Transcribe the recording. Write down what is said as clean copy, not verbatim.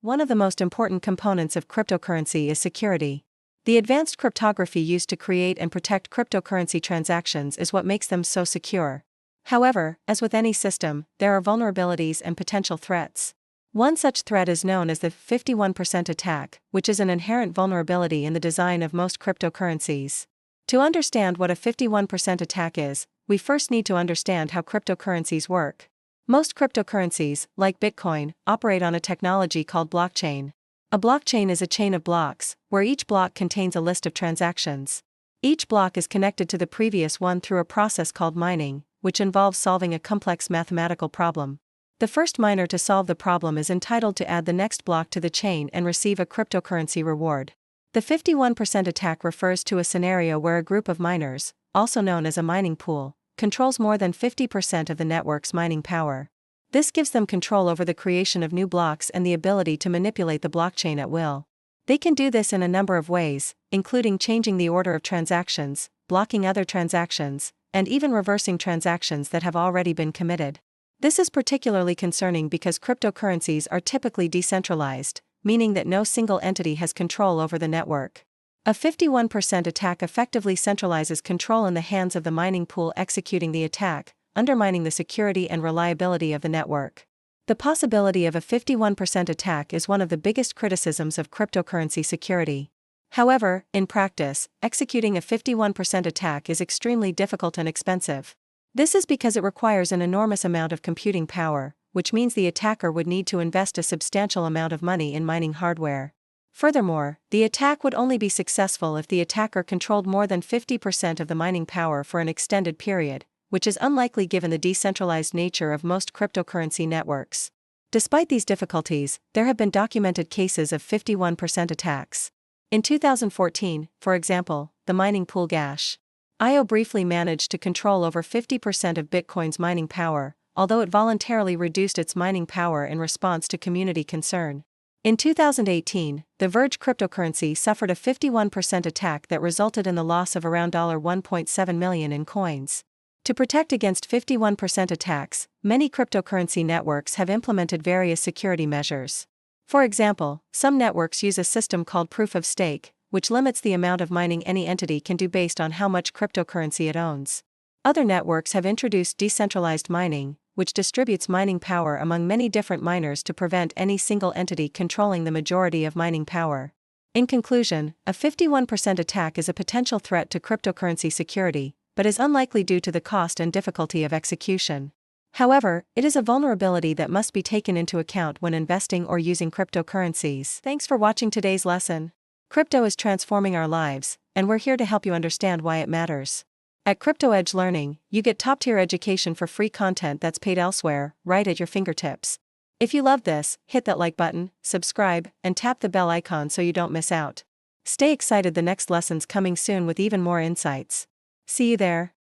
One of the most important components of cryptocurrency is security. The advanced cryptography used to create and protect cryptocurrency transactions is what makes them so secure. However, as with any system, there are vulnerabilities and potential threats. One such threat is known as the 51% attack, which is an inherent vulnerability in the design of most cryptocurrencies. To understand what a 51% attack is, we first need to understand how cryptocurrencies work. Most cryptocurrencies, like Bitcoin, operate on a technology called blockchain. A blockchain is a chain of blocks, where each block contains a list of transactions. Each block is connected to the previous one through a process called mining, which involves solving a complex mathematical problem. The first miner to solve the problem is entitled to add the next block to the chain and receive a cryptocurrency reward. The 51% attack refers to a scenario where a group of miners, also known as a mining pool, controls more than 50% of the network's mining power. This gives them control over the creation of new blocks and the ability to manipulate the blockchain at will. They can do this in a number of ways, including changing the order of transactions, blocking other transactions, and even reversing transactions that have already been committed. This is particularly concerning because cryptocurrencies are typically decentralized, meaning that no single entity has control over the network. A 51% attack effectively centralizes control in the hands of the mining pool executing the attack, undermining the security and reliability of the network. The possibility of a 51% attack is one of the biggest criticisms of cryptocurrency security. However, in practice, executing a 51% attack is extremely difficult and expensive. This is because it requires an enormous amount of computing power, which means the attacker would need to invest a substantial amount of money in mining hardware. Furthermore, the attack would only be successful if the attacker controlled more than 50% of the mining power for an extended period, which is unlikely given the decentralized nature of most cryptocurrency networks. Despite these difficulties, there have been documented cases of 51% attacks. In 2014, for example, the mining pool Gash.io briefly managed to control over 50% of Bitcoin's mining power, although it voluntarily reduced its mining power in response to community concern. In 2018, the Verge cryptocurrency suffered a 51% attack that resulted in the loss of around $1.7 million in coins. To protect against 51% attacks, many cryptocurrency networks have implemented various security measures. For example, some networks use a system called proof of stake, which limits the amount of mining any entity can do based on how much cryptocurrency it owns. Other networks have introduced decentralized mining, which distributes mining power among many different miners to prevent any single entity controlling the majority of mining power. In conclusion, a 51% attack is a potential threat to cryptocurrency security, but is unlikely due to the cost and difficulty of execution. However, it is a vulnerability that must be taken into account when investing or using cryptocurrencies. Thanks for watching today's lesson. Crypto is transforming our lives, and we're here to help you understand why it matters. At Crypto Edge Learning, you get top-tier education for free content that's paid elsewhere, right at your fingertips. If you love this, hit that like button, subscribe, and tap the bell icon so you don't miss out. Stay excited, the next lesson's coming soon with even more insights. See you there.